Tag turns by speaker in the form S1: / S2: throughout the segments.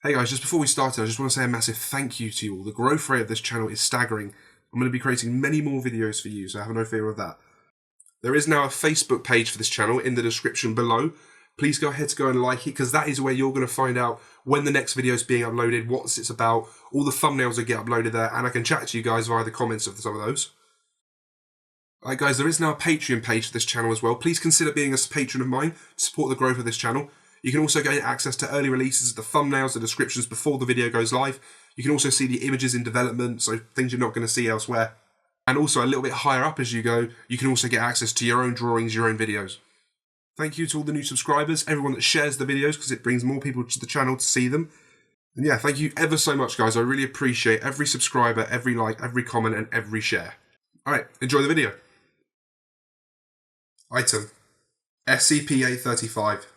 S1: Hey guys, just before we started, I just want to say a massive thank you to you all. The growth rate of this channel is staggering. I'm going to be creating many more videos for you, so have no fear of that. There is now a Facebook page for this channel in the description below. Please go ahead to go and like it, because that is where you're going to find out when the next video is being uploaded, what it's about, all the thumbnails that get uploaded there, and I can chat to you guys via the comments of some of those. Alright guys, there is now a Patreon page for this channel as well. Please consider being a patron of mine to support the growth of this channel. You can also get access to early releases, the thumbnails, the descriptions before the video goes live. You can also see the images in development, so things you're not going to see elsewhere. And also a little bit higher up as you go, you can also get access to your own drawings, your own videos. Thank you to all the new subscribers, everyone that shares the videos, because it brings more people to the channel to see them. And yeah, thank you ever so much guys, I really appreciate every subscriber, every like, every comment and every share. Alright, enjoy the video. Item SCP-835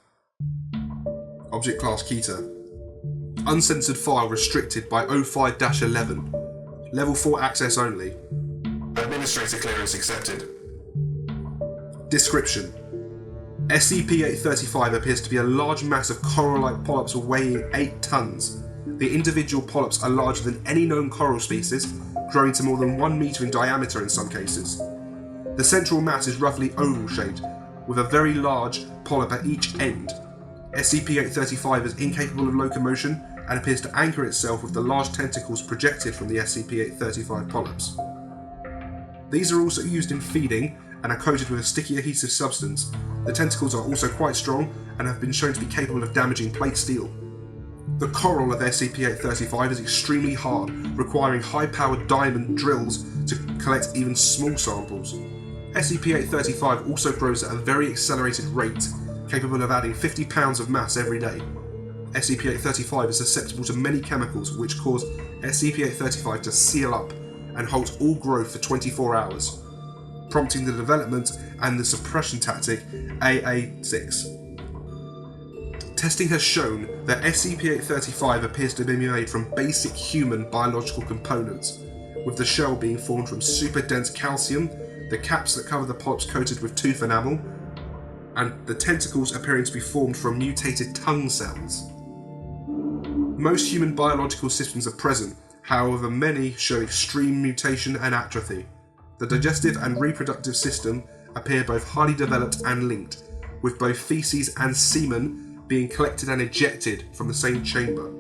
S1: Object Class Keter. Uncensored file restricted by 05-11. Level 4 access only. Administrator clearance accepted. Description: SCP-835 appears to be a large mass of coral-like polyps weighing 8 tons. The individual polyps are larger than any known coral species, growing to more than 1 meter in diameter in some cases. The central mass is roughly oval-shaped, with a very large polyp at each end. SCP-835 is incapable of locomotion and appears to anchor itself with the large tentacles projected from the SCP-835 polyps. These are also used in feeding and are coated with a sticky adhesive substance. The tentacles are also quite strong and have been shown to be capable of damaging plate steel. The coral of SCP-835 is extremely hard, requiring high-powered diamond drills to collect even small samples. SCP-835 also grows at a very accelerated rate, capable of adding 50 pounds of mass every day. SCP-835 is susceptible to many chemicals which cause SCP-835 to seal up and halt all growth for 24 hours, prompting the development and the suppression tactic AA6. Testing has shown that SCP-835 appears to be made from basic human biological components, with the shell being formed from super dense calcium, the caps that cover the polyps coated with tooth enamel, and the tentacles appearing to be formed from mutated tongue cells. Most human biological systems are present, however many show extreme mutation and atrophy. The digestive and reproductive system appear both highly developed and linked, with both feces and semen being collected and ejected from the same chamber.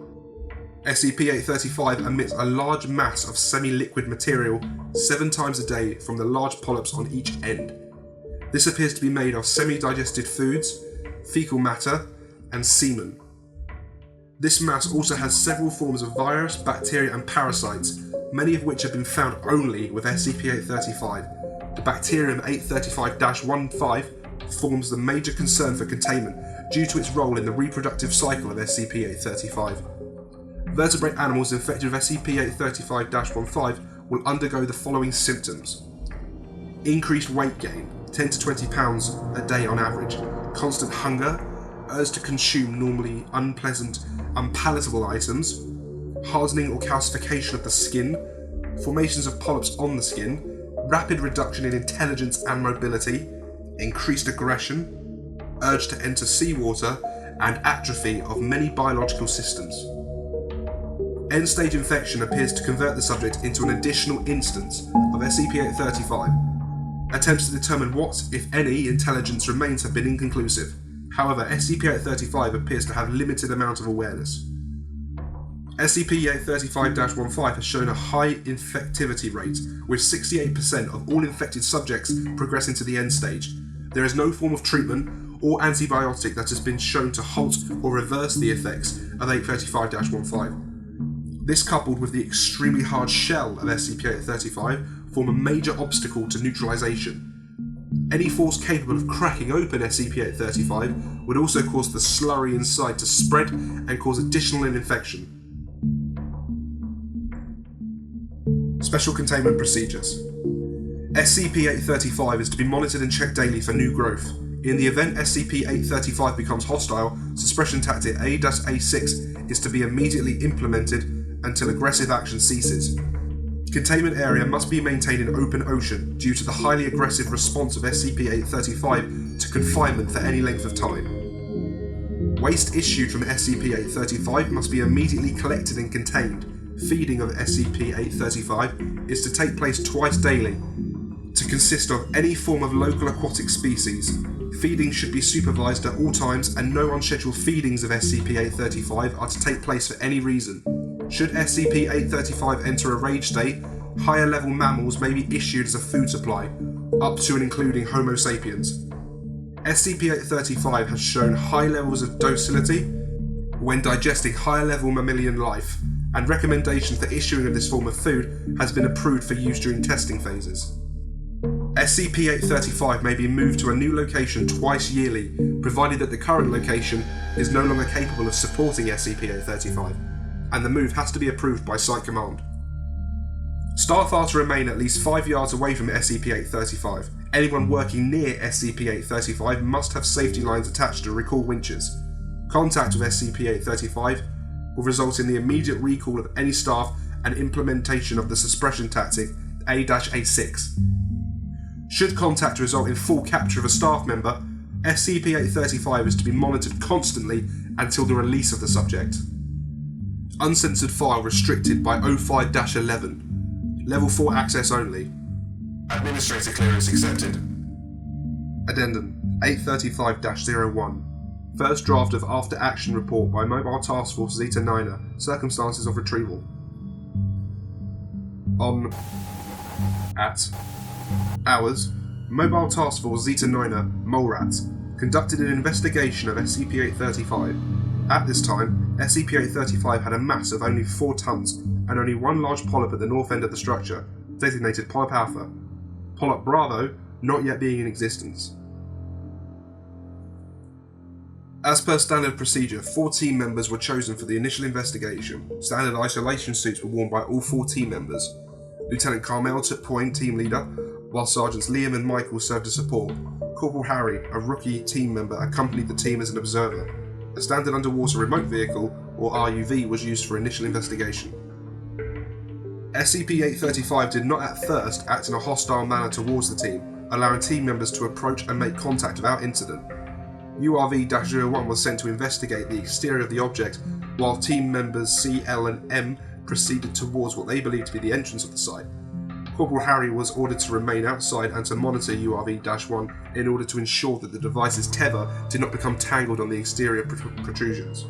S1: SCP-835 emits a large mass of semi-liquid material 7 times a day from the large polyps on each end. This appears to be made of semi-digested foods, fecal matter, and semen. This mass also has several forms of virus, bacteria and parasites, many of which have been found only with SCP-835. The bacterium 835-15 forms the major concern for containment due to its role in the reproductive cycle of SCP-835. Vertebrate animals infected with SCP-835-15 will undergo the following symptoms: increased weight gain, 10 to 20 pounds a day on average, constant hunger, urge to consume normally unpleasant, unpalatable items, hardening or calcification of the skin, formations of polyps on the skin, rapid reduction in intelligence and mobility, increased aggression, urge to enter seawater, and atrophy of many biological systems. End-stage infection appears to convert the subject into an additional instance of SCP-835. Attempts to determine what, if any, intelligence remains have been inconclusive. However, SCP-835 appears to have limited amount of awareness. SCP-835-15 has shown a high infectivity rate, with 68% of all infected subjects progressing to the end stage. There is no form of treatment or antibiotic that has been shown to halt or reverse the effects of 835-15. This, coupled with the extremely hard shell of SCP-835, form a major obstacle to neutralization. Any force capable of cracking open SCP-835 would also cause the slurry inside to spread and cause additional infection. Special Containment Procedures. SCP-835 is to be monitored and checked daily for new growth. In the event SCP-835 becomes hostile, suppression tactic A-A6 is to be immediately implemented until aggressive action ceases. Containment area must be maintained in open ocean due to the highly aggressive response of SCP-835 to confinement for any length of time. Waste issued from SCP-835 must be immediately collected and contained. Feeding of SCP-835 is to take place twice daily, to consist of any form of local aquatic species. Feeding should be supervised at all times, and no unscheduled feedings of SCP-835 are to take place for any reason. Should SCP-835 enter a rage state, higher level mammals may be issued as a food supply, up to and including Homo sapiens. SCP-835 has shown high levels of docility when digesting higher level mammalian life, and recommendation for issuing of this form of food has been approved for use during testing phases. SCP-835 may be moved to a new location twice yearly, provided that the current location is no longer capable of supporting SCP-835, and the move has to be approved by Site Command. Staff are to remain at least 5 yards away from SCP-835. Anyone working near SCP-835 must have safety lines attached to recall winches. Contact with SCP-835 will result in the immediate recall of any staff and implementation of the suppression tactic A-A6. Should contact result in full capture of a staff member, SCP-835 is to be monitored constantly until the release of the subject. Uncensored file restricted by 05-11. Level 4 access only. Administrator clearance accepted. Addendum 835-01. First draft of After Action Report by Mobile Task Force Zeta 9er. Circumstances of retrieval. Hours. Mobile Task Force Zeta 9er, MoleRat, conducted an investigation of SCP-835. At this time, SCP-835 had a mass of only 4 tons and only one large polyp at the north end of the structure, designated Polyp Alpha. Polyp Bravo not yet being in existence. As per standard procedure, 4 team members were chosen for the initial investigation. Standard isolation suits were worn by all 4 team members. Lieutenant CARMELL took point, team leader, while Sergeants Liam and Michael served as support. Corporal Harry, a rookie team member, accompanied the team as an observer. A standard underwater remote vehicle, or RUV, was used for initial investigation. SCP-835 did not at first act in a hostile manner towards the team, allowing team members to approach and make contact without incident. URV-01 was sent to investigate the exterior of the object, while team members C, L and M proceeded towards what they believed to be the entrance of the site. Corporal Harry was ordered to remain outside and to monitor URV-1 in order to ensure that the device's tether did not become tangled on the exterior protrusions.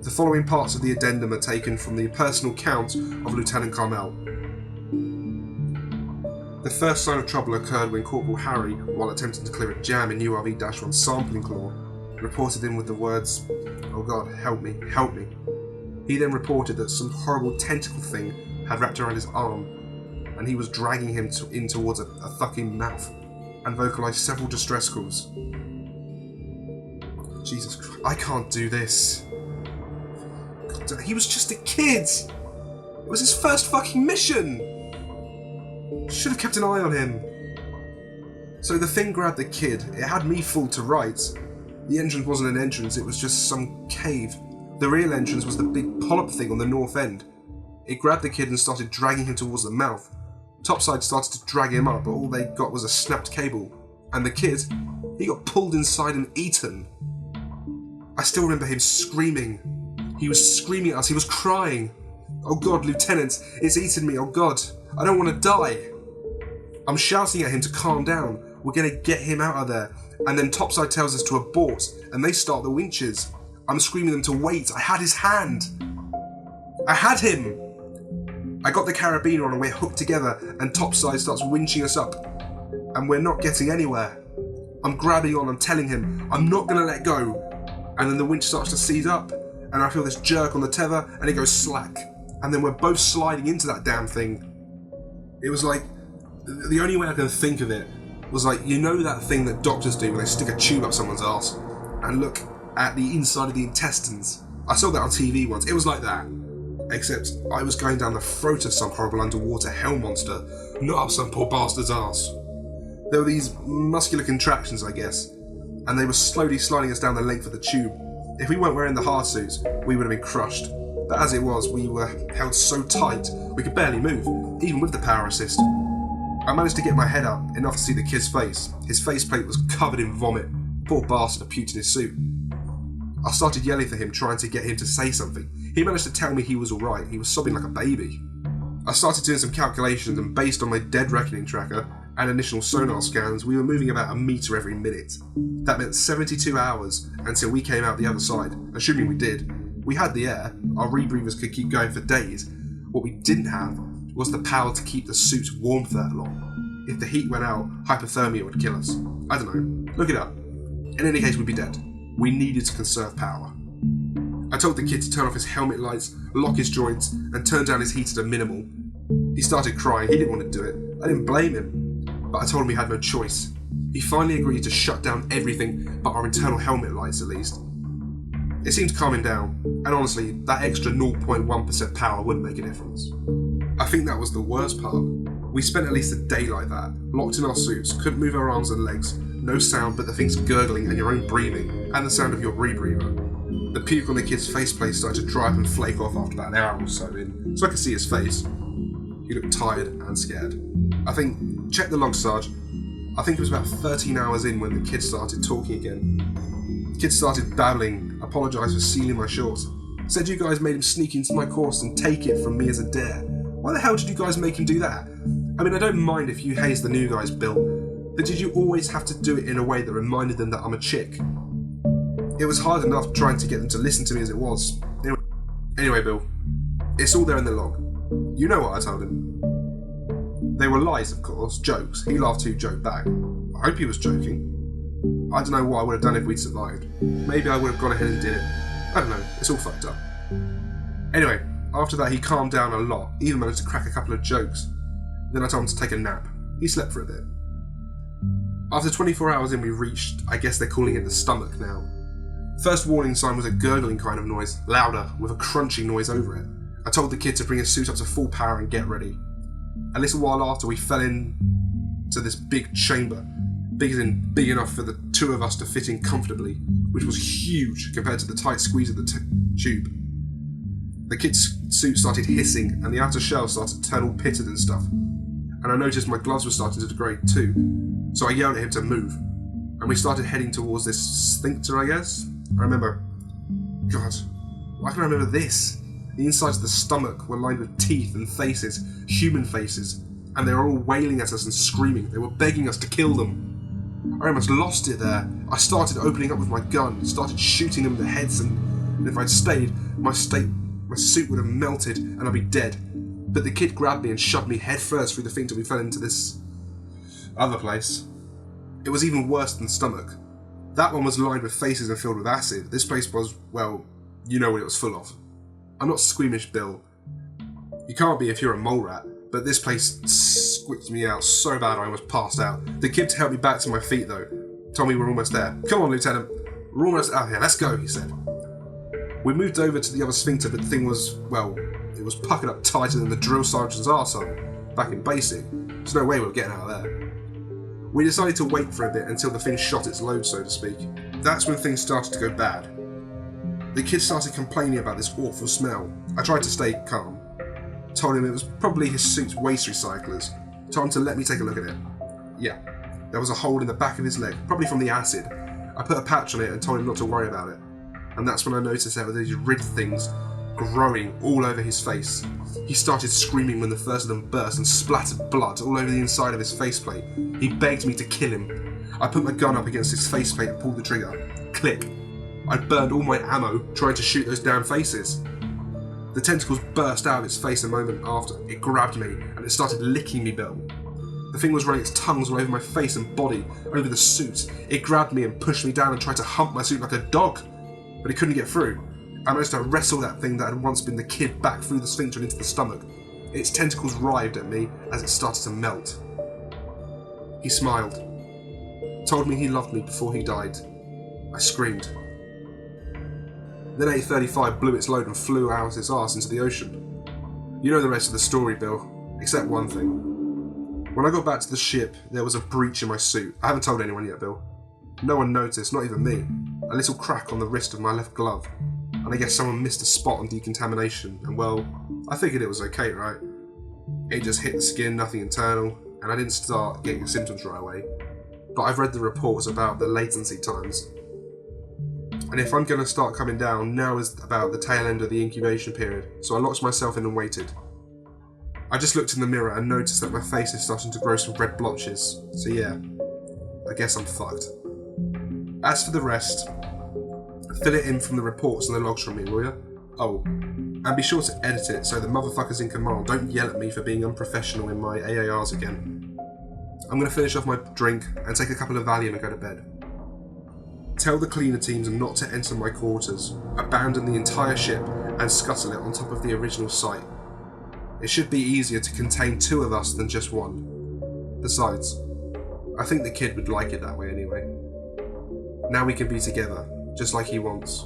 S1: The following parts of the addendum are taken from the personal account of Lieutenant CARMELL. The first sign of trouble occurred when Corporal Harry, while attempting to clear a jam in URV-1's sampling claw, reported in with the words, "Oh God, help me, help me." He then reported that some horrible tentacle thing had wrapped around his arm, and he was dragging him in towards a fucking mouth, and vocalised several distress calls. Jesus Christ, I can't do this. God, he was just a kid! It was his first fucking mission! Should have kept an eye on him. So the thing grabbed the kid. It had me fooled to rights. The entrance wasn't an entrance, it was just some cave. The real entrance was the big polyp thing on the north end. It grabbed the kid and started dragging him towards the mouth. Topside started to drag him up, but all they got was a snapped cable. And the kid, he got pulled inside and eaten. I still remember him screaming. He was screaming at us, he was crying. "Oh God, Lieutenant, it's eaten me, oh God, I don't want to die." I'm shouting at him to calm down, we're going to get him out of there. And then Topside tells us to abort, and they start the winches. I'm screaming them to wait, I had his hand. I had him. I got the carabiner on and we're hooked together, and Topside starts winching us up. And we're not getting anywhere. I'm grabbing on, I'm telling him, I'm not going to let go. And then the winch starts to seize up, and I feel this jerk on the tether, and it goes slack. And then we're both sliding into that damn thing. It was like, the only way I can think of it was like, you know that thing that doctors do when they stick a tube up someone's arse and look at the inside of the intestines? I saw that on TV once, it was like that. Except I was going down the throat of some horrible underwater hell monster, not up some poor bastard's arse. There were these muscular contractions, I guess, and they were slowly sliding us down the length of the tube. If we weren't wearing the hard suits, we would have been crushed. But as it was, we were held so tight, we could barely move, even with the power assist. I managed to get my head up, enough to see the kid's face. His faceplate was covered in vomit. Poor bastard had puked in his suit. I started yelling for him, trying to get him to say something. He managed to tell me he was alright. He was sobbing like a baby. I started doing some calculations, and based on my dead reckoning tracker and initial sonar scans, we were moving about a metre every minute. That meant 72 hours until we came out the other side, assuming we did. We had the air, our rebreathers could keep going for days. What we didn't have was the power to keep the suits warm for that long. If the heat went out, hypothermia would kill us. I don't know, look it up. In any case, we'd be dead. We needed to conserve power. I told the kid to turn off his helmet lights, lock his joints, and turn down his heat to minimal. He started crying. He didn't want to do it. I didn't blame him, but I told him he had no choice. He finally agreed to shut down everything but our internal helmet lights at least. It seemed calming down, and honestly, that extra 0.1% power wouldn't make a difference. I think that was the worst part. We spent at least a day like that, locked in our suits, couldn't move our arms and legs, no sound but the things gurgling and your own breathing, and the sound of your rebreather. The puke on the kid's faceplate started to dry up and flake off after about an hour or so in, so I could see his face. He looked tired and scared. I think, check the log, Sarge. I think it was about 13 hours in when the kid started talking again. The kid started babbling, apologised for stealing my shorts. Said you guys made him sneak into my course and take it from me as a dare. Why the hell did you guys make him do that? I mean, I don't mind if you haze the new guys, Bill, but did you always have to do it in a way that reminded them that I'm a chick? It was hard enough trying to get them to listen to me as it was. Anyway, Bill, it's all there in the log. You know what I told him. They were lies, of course, jokes. He laughed too, joked back. I hope he was joking. I don't know what I would have done if we'd survived. Maybe I would have gone ahead and did it. I don't know, it's all fucked up. Anyway, after that he calmed down a lot, even managed to crack a couple of jokes. Then I told him to take a nap. He slept for a bit. After 24 hours in, we reached, I guess they're calling it the stomach now. First warning sign was a gurgling kind of noise, louder, with a crunching noise over it. I told the kid to bring his suit up to full power and get ready. A little while after, we fell into this big chamber, big as in big enough for the two of us to fit in comfortably, which was huge compared to the tight squeeze of the tube. The kid's suit started hissing and the outer shell started to turn all pitted and stuff, and I noticed my gloves were starting to degrade too, so I yelled at him to move, and we started heading towards this sphincter, I guess? I remember, God, why can I remember this? The insides of the stomach were lined with teeth and faces, human faces, and they were all wailing at us and screaming. They were begging us to kill them. I almost lost it there. I started opening up with my gun, started shooting them in the heads, and if I'd stayed, my suit would have melted and I'd be dead. But the kid grabbed me and shoved me headfirst through the thing till we fell into this other place. It was even worse than the stomach. That one was lined with faces and filled with acid. This place was, well, you know what it was full of. I'm not squeamish, Bill. You can't be if you're a mole rat, but this place squicked me out so bad I almost passed out. The kid helped me back to my feet though. Told me we're almost there. Come on, Lieutenant. We're almost out here. Let's go, he said. We moved over to the other sphincter, but the thing was, well, it was puckered up tighter than the drill sergeant's arsehole back in basic. There's no way we were getting out of there. We decided to wait for a bit until the thing shot its load, so to speak. That's when things started to go bad. The kid started complaining about this awful smell. I tried to stay calm. Told him it was probably his suit's waste recyclers. Told him to let me take a look at it. Yeah, there was a hole in the back of his leg, probably from the acid. I put a patch on it and told him not to worry about it. And that's when I noticed there were these rid things growing all over his face. He started screaming when the first of them burst and splattered blood all over the inside of his faceplate. He begged me to kill him. I put my gun up against his faceplate and pulled the trigger. Click. I burned all my ammo trying to shoot those damn faces. The tentacles burst out of its face a moment after. It grabbed me and it started licking me, Bill. The thing was running its tongues all over my face and body, over the suit. It grabbed me and pushed me down and tried to hump my suit like a dog, but it couldn't get through. I managed to wrestle that thing that had once been the kid back through the sphincter and into the stomach. Its tentacles writhed at me as it started to melt. He smiled. Told me he loved me before he died. I screamed. Then 835 blew its load and flew out its arse into the ocean. You know the rest of the story, Bill, except one thing. When I got back to the ship, there was a breach in my suit. I haven't told anyone yet, Bill. No one noticed, not even me. A little crack on the wrist of my left glove. And I guess someone missed a spot on decontamination, and well, I figured it was okay, right? It just hit the skin, nothing internal, and I didn't start getting the symptoms right away. But I've read the reports about the latency times. and if I'm going to start coming down, now is about the tail end of the incubation period, so I locked myself in and waited. I just looked in the mirror and noticed that my face is starting to grow some red blotches, so yeah, I guess I'm fucked. As for the rest, fill it in from the reports and the logs from me, will ya? Oh, and be sure to edit it so the motherfuckers in command don't yell at me for being unprofessional in my AARs again. I'm going to finish off my drink and take a couple of Valium and go to bed. Tell the cleaner teams not to enter my quarters, abandon the entire ship and scuttle it on top of the original site. It should be easier to contain 2 of us than just 1. Besides, I think the kid would like it that way anyway. Now we can be together, just like he wants.